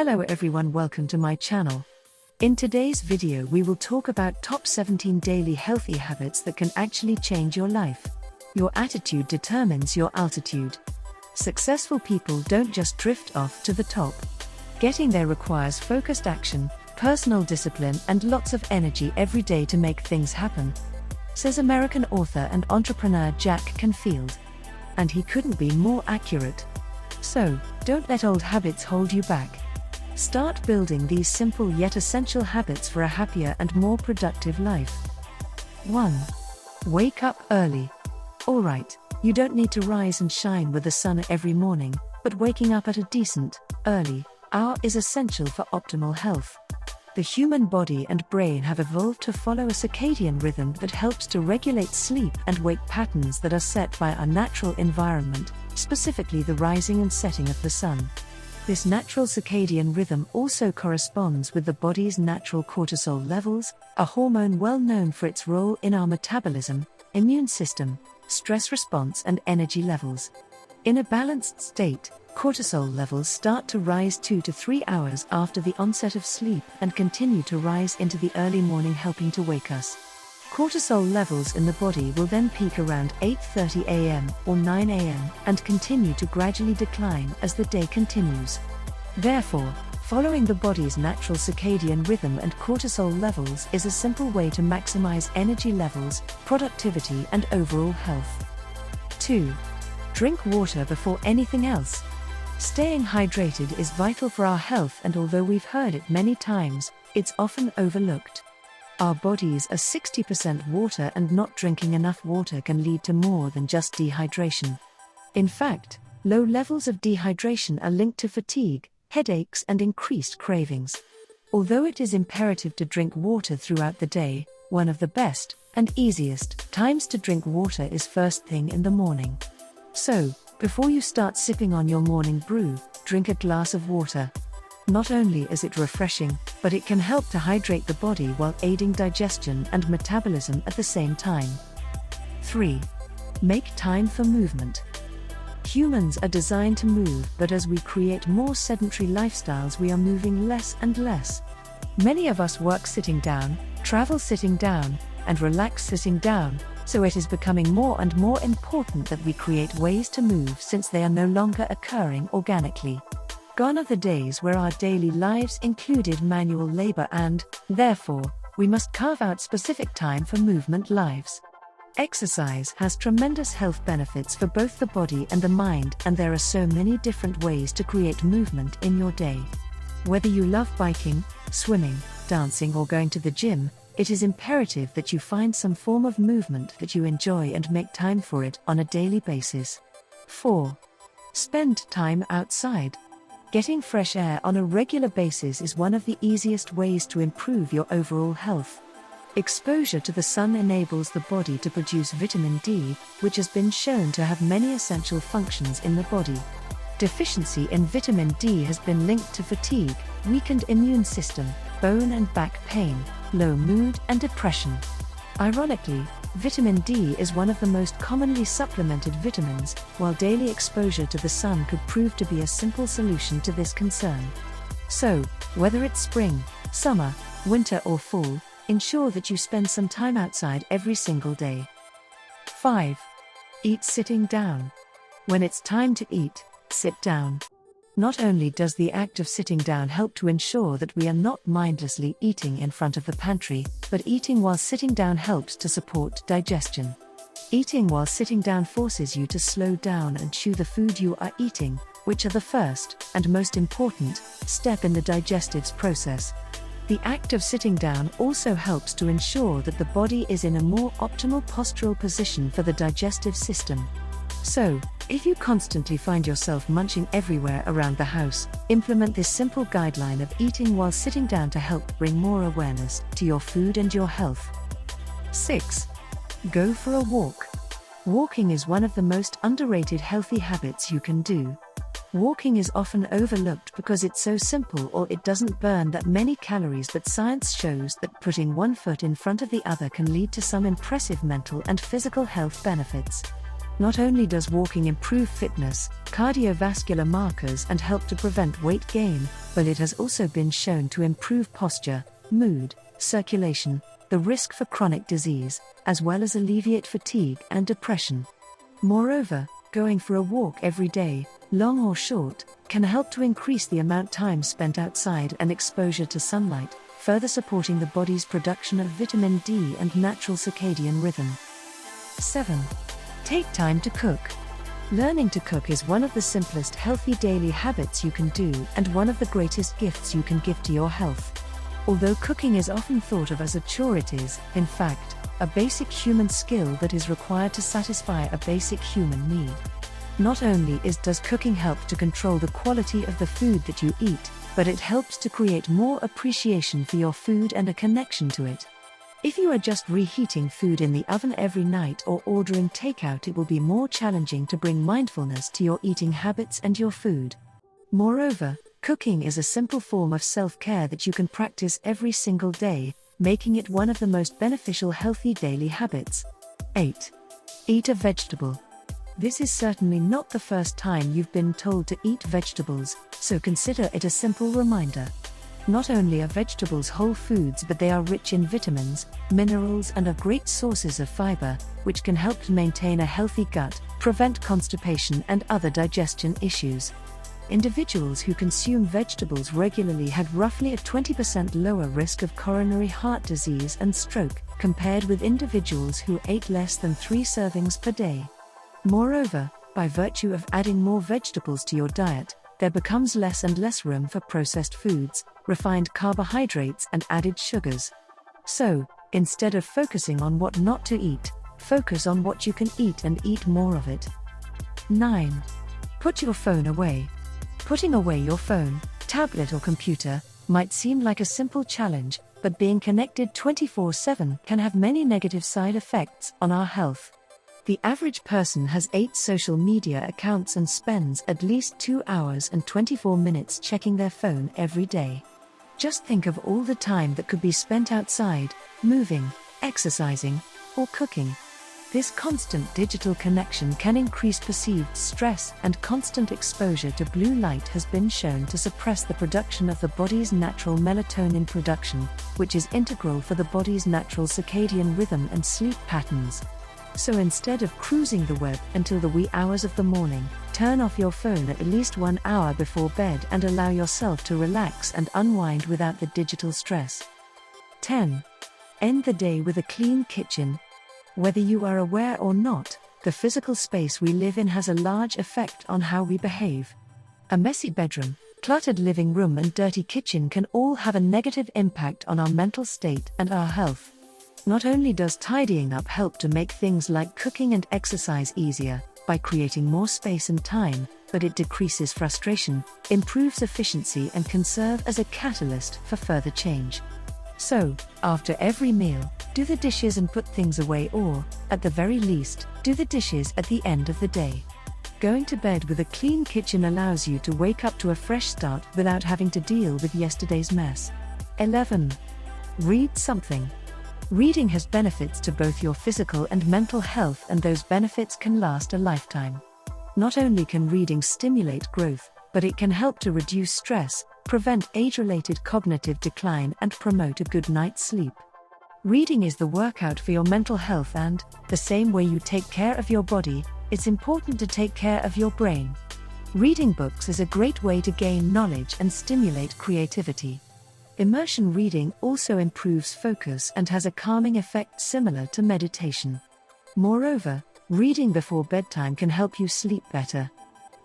Hello everyone, welcome to my channel. In today's video we will talk about top 17 daily healthy habits that can actually change your life. Your attitude determines your altitude. Successful people don't just drift off to the top. Getting there requires focused action, personal discipline and lots of energy every day to make things happen, says American author and entrepreneur Jack Canfield. And he couldn't be more accurate. So, don't let old habits hold you back. Start building these simple yet essential habits for a happier and more productive life. 1. Wake up early. Alright, you don't need to rise and shine with the sun every morning, but waking up at a decent, early hour is essential for optimal health. The human body and brain have evolved to follow a circadian rhythm that helps to regulate sleep and wake patterns that are set by our natural environment, specifically the rising and setting of the sun. This natural circadian rhythm also corresponds with the body's natural cortisol levels, a hormone well known for its role in our metabolism, immune system, stress response and energy levels. In a balanced state, cortisol levels start to rise 2 to 3 hours after the onset of sleep and continue to rise into the early morning, helping to wake us. Cortisol levels in the body will then peak around 8:30 a.m. or 9 a.m. and continue to gradually decline as the day continues. Therefore, following the body's natural circadian rhythm and cortisol levels is a simple way to maximize energy levels, productivity and overall health. 2. Drink water before anything else. Staying hydrated is vital for our health, and although we've heard it many times, it's often overlooked. Our bodies are 60% water, and not drinking enough water can lead to more than just dehydration. In fact, low levels of dehydration are linked to fatigue, headaches and increased cravings. Although it is imperative to drink water throughout the day, one of the best and easiest times to drink water is first thing in the morning. So, before you start sipping on your morning brew, drink a glass of water. Not only is it refreshing, but it can help to hydrate the body while aiding digestion and metabolism at the same time. 3. Make time for movement. Humans are designed to move, but as we create more sedentary lifestyles, we are moving less and less. Many of us work sitting down, travel sitting down, and relax sitting down, so it is becoming more and more important that we create ways to move, since they are no longer occurring organically. Gone are the days where our daily lives included manual labor, and, therefore, we must carve out specific time for movement lives. Exercise has tremendous health benefits for both the body and the mind, and there are so many different ways to create movement in your day. Whether you love biking, swimming, dancing or going to the gym, it is imperative that you find some form of movement that you enjoy and make time for it on a daily basis. 4. Spend time outside. Getting fresh air on a regular basis is one of the easiest ways to improve your overall health. Exposure to the sun enables the body to produce vitamin D, which has been shown to have many essential functions in the body. Deficiency in vitamin D has been linked to fatigue, weakened immune system, bone and back pain, low mood and depression. Ironically, vitamin D is one of the most commonly supplemented vitamins, while daily exposure to the sun could prove to be a simple solution to this concern. So, whether it's spring, summer, winter or fall, ensure that you spend some time outside every single day. 5. Eat sitting down. When it's time to eat, sit down. Not only does the act of sitting down help to ensure that we are not mindlessly eating in front of the pantry, but eating while sitting down helps to support digestion. Eating while sitting down forces you to slow down and chew the food you are eating, which are the first, and most important, step in the digestive process. The act of sitting down also helps to ensure that the body is in a more optimal postural position for the digestive system. So, if you constantly find yourself munching everywhere around the house, implement this simple guideline of eating while sitting down to help bring more awareness to your food and your health. 6. Go for a walk. Walking is one of the most underrated healthy habits you can do. Walking is often overlooked because it's so simple or it doesn't burn that many calories, but science shows that putting one foot in front of the other can lead to some impressive mental and physical health benefits. Not only does walking improve fitness, cardiovascular markers and help to prevent weight gain, but it has also been shown to improve posture, mood, circulation, the risk for chronic disease, as well as alleviate fatigue and depression. Moreover, going for a walk every day, long or short, can help to increase the amount time spent outside and exposure to sunlight, further supporting the body's production of vitamin D and natural circadian rhythm. 7. Take time to cook. Learning to cook is one of the simplest healthy daily habits you can do and one of the greatest gifts you can give to your health. Although cooking is often thought of as a chore, it is, in fact, a basic human skill that is required to satisfy a basic human need. Not only does cooking help to control the quality of the food that you eat, but it helps to create more appreciation for your food and a connection to it. If you are just reheating food in the oven every night or ordering takeout, it will be more challenging to bring mindfulness to your eating habits and your food. Moreover, cooking is a simple form of self-care that you can practice every single day, making it one of the most beneficial healthy daily habits. 8. Eat a vegetable. This is certainly not the first time you've been told to eat vegetables, so consider it a simple reminder. Not only are vegetables whole foods, but they are rich in vitamins, minerals, and are great sources of fiber, which can help to maintain a healthy gut, prevent constipation and other digestion issues. Individuals who consume vegetables regularly had roughly a 20% lower risk of coronary heart disease and stroke, compared with individuals who ate less than 3 servings per day. Moreover, by virtue of adding more vegetables to your diet, there becomes less and less room for processed foods, refined carbohydrates, and added sugars. So, instead of focusing on what not to eat, focus on what you can eat and eat more of it. 9. Put your phone away. Putting away your phone, tablet, or computer might seem like a simple challenge, but being connected 24/7 can have many negative side effects on our health. The average person has 8 social media accounts and spends at least 2 hours and 24 minutes checking their phone every day. Just think of all the time that could be spent outside, moving, exercising, or cooking. This constant digital connection can increase perceived stress, and constant exposure to blue light has been shown to suppress the production of the body's natural melatonin production, which is integral for the body's natural circadian rhythm and sleep patterns. So instead of cruising the web until the wee hours of the morning, turn off your phone at least 1 hour before bed and allow yourself to relax and unwind without the digital stress. 10. End the day with a clean kitchen. Whether you are aware or not, the physical space we live in has a large effect on how we behave. A messy bedroom, cluttered living room, and dirty kitchen can all have a negative impact on our mental state and our health. Not only does tidying up help to make things like cooking and exercise easier, by creating more space and time, but it decreases frustration, improves efficiency, and can serve as a catalyst for further change. So, after every meal, do the dishes and put things away, or, at the very least, do the dishes at the end of the day. Going to bed with a clean kitchen allows you to wake up to a fresh start without having to deal with yesterday's mess. 11. Read something. Reading has benefits to both your physical and mental health, and those benefits can last a lifetime. Not only can reading stimulate growth, but it can help to reduce stress, prevent age-related cognitive decline, and promote a good night's sleep. Reading is the workout for your mental health, and, the same way you take care of your body, it's important to take care of your brain. Reading books is a great way to gain knowledge and stimulate creativity. Immersion reading also improves focus and has a calming effect similar to meditation. Moreover, reading before bedtime can help you sleep better.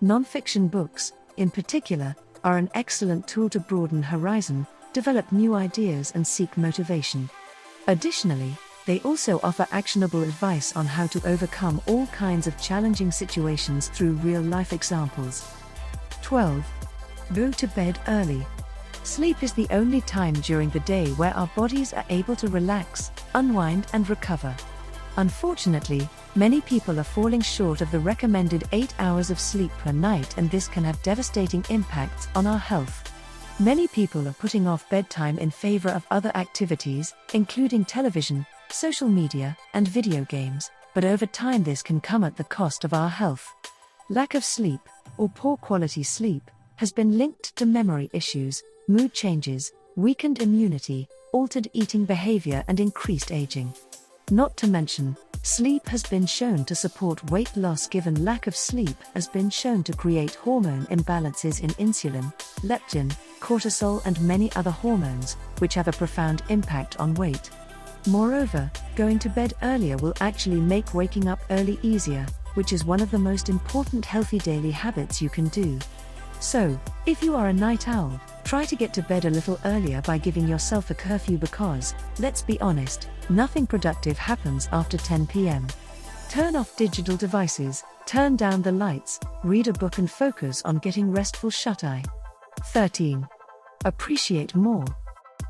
Non-fiction books, in particular, are an excellent tool to broaden horizon, develop new ideas, and seek motivation. Additionally, they also offer actionable advice on how to overcome all kinds of challenging situations through real-life examples. 12. Go to bed early. Sleep is the only time during the day where our bodies are able to relax, unwind, and recover. Unfortunately, many people are falling short of the recommended 8 hours of sleep per night, and this can have devastating impacts on our health. Many people are putting off bedtime in favor of other activities, including television, social media, and video games, but over time this can come at the cost of our health. Lack of sleep, or poor quality sleep, has been linked to memory issues, mood changes, weakened immunity, altered eating behavior, and increased aging. Not to mention, sleep has been shown to support weight loss, given lack of sleep has been shown to create hormone imbalances in insulin, leptin, cortisol, and many other hormones, which have a profound impact on weight. Moreover, going to bed earlier will actually make waking up early easier, which is one of the most important healthy daily habits you can do. So, if you are a night owl, try to get to bed a little earlier by giving yourself a curfew, because, let's be honest, nothing productive happens after 10 p.m. Turn off digital devices, turn down the lights, read a book and focus on getting restful shut-eye. 13. Appreciate more.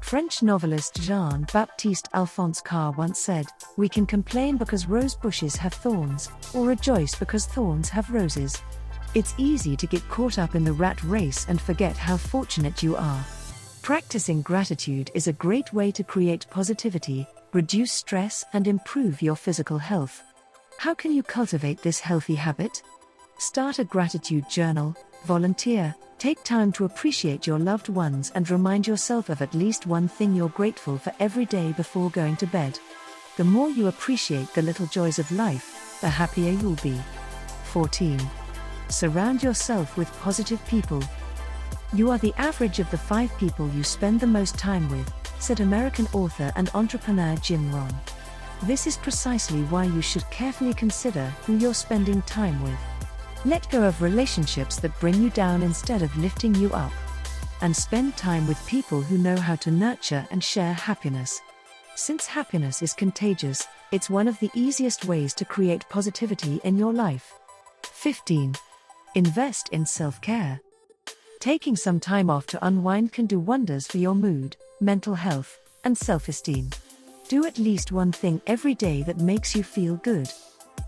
French novelist Jean-Baptiste Alphonse Carr once said, "We can complain because rose bushes have thorns, or rejoice because thorns have roses." It's easy to get caught up in the rat race and forget how fortunate you are. Practicing gratitude is a great way to create positivity, reduce stress, and improve your physical health. How can you cultivate this healthy habit? Start a gratitude journal, volunteer, take time to appreciate your loved ones, and remind yourself of at least one thing you're grateful for every day before going to bed. The more you appreciate the little joys of life, the happier you'll be. 14. Surround yourself with positive people. You are the average of the 5 people you spend the most time with, said American author and entrepreneur Jim Rohn. This is precisely why you should carefully consider who you're spending time with. Let go of relationships that bring you down instead of lifting you up. And spend time with people who know how to nurture and share happiness. Since happiness is contagious, it's one of the easiest ways to create positivity in your life. 15. Invest in self-care. Taking some time off to unwind can do wonders for your mood, mental health, and self-esteem. Do at least one thing every day that makes you feel good.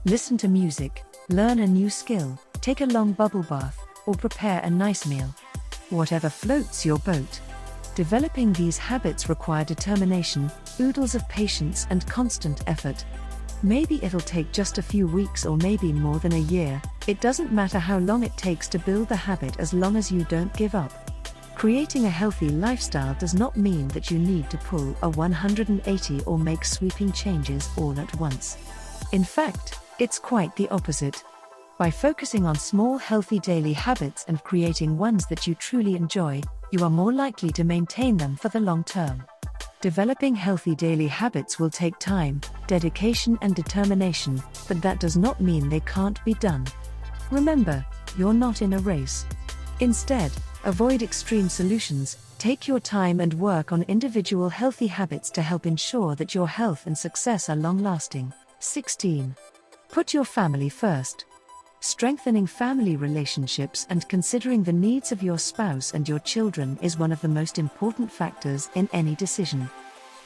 Listen to music, learn a new skill, take a long bubble bath, or prepare a nice meal. Whatever floats your boat. Developing these habits require determination, oodles of patience, and constant effort. Maybe it'll take just a few weeks or maybe more than a year. It doesn't matter how long it takes to build the habit, as long as you don't give up. Creating a healthy lifestyle does not mean that you need to pull a 180 or make sweeping changes all at once. In fact, it's quite the opposite. By focusing on small healthy daily habits and creating ones that you truly enjoy, you are more likely to maintain them for the long term. Developing healthy daily habits will take time, dedication, and determination, but that does not mean they can't be done. Remember, you're not in a race. Instead, avoid extreme solutions, take your time and work on individual healthy habits to help ensure that your health and success are long-lasting. 16. Put your family first. Strengthening family relationships and considering the needs of your spouse and your children is one of the most important factors in any decision.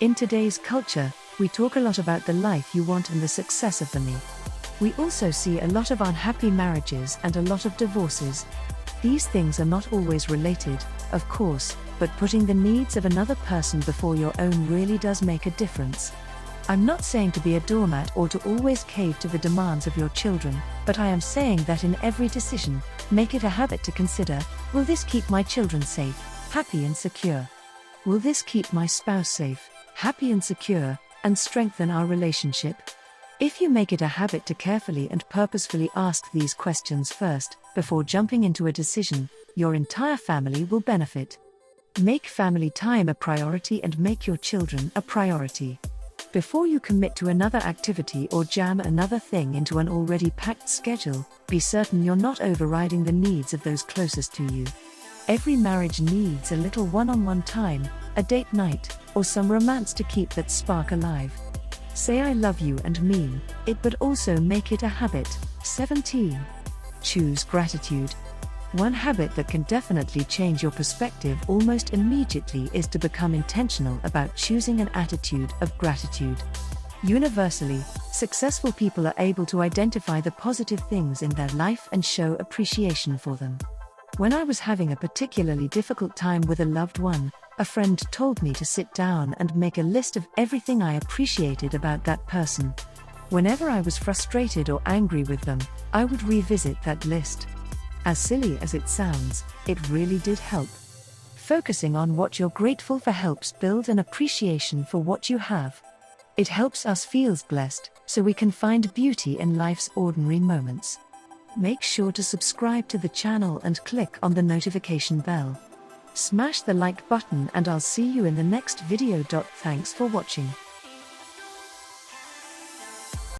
In today's culture, we talk a lot about the life you want and the success of the me. We also see a lot of unhappy marriages and a lot of divorces. These things are not always related, of course, but putting the needs of another person before your own really does make a difference. I'm not saying to be a doormat or to always cave to the demands of your children, but I am saying that in every decision, make it a habit to consider, will this keep my children safe, happy and secure? Will this keep my spouse safe, happy and secure, and strengthen our relationship? If you make it a habit to carefully and purposefully ask these questions first, before jumping into a decision, your entire family will benefit. Make family time a priority and make your children a priority. Before you commit to another activity or jam another thing into an already packed schedule, be certain you're not overriding the needs of those closest to you. Every marriage needs a little one-on-one time, a date night, or some romance to keep that spark alive. Say I love you and mean it, but also make it a habit. 17. Choose gratitude. One habit that can definitely change your perspective almost immediately is to become intentional about choosing an attitude of gratitude. Universally, successful people are able to identify the positive things in their life and show appreciation for them. When I was having a particularly difficult time with a loved one, a friend told me to sit down and make a list of everything I appreciated about that person. Whenever I was frustrated or angry with them, I would revisit that list. As silly as it sounds, it really did help. Focusing on what you're grateful for helps build an appreciation for what you have. It helps us feel blessed, so we can find beauty in life's ordinary moments. Make sure to subscribe to the channel and click on the notification bell. Smash the like button and I'll see you in the next video. Thanks for watching.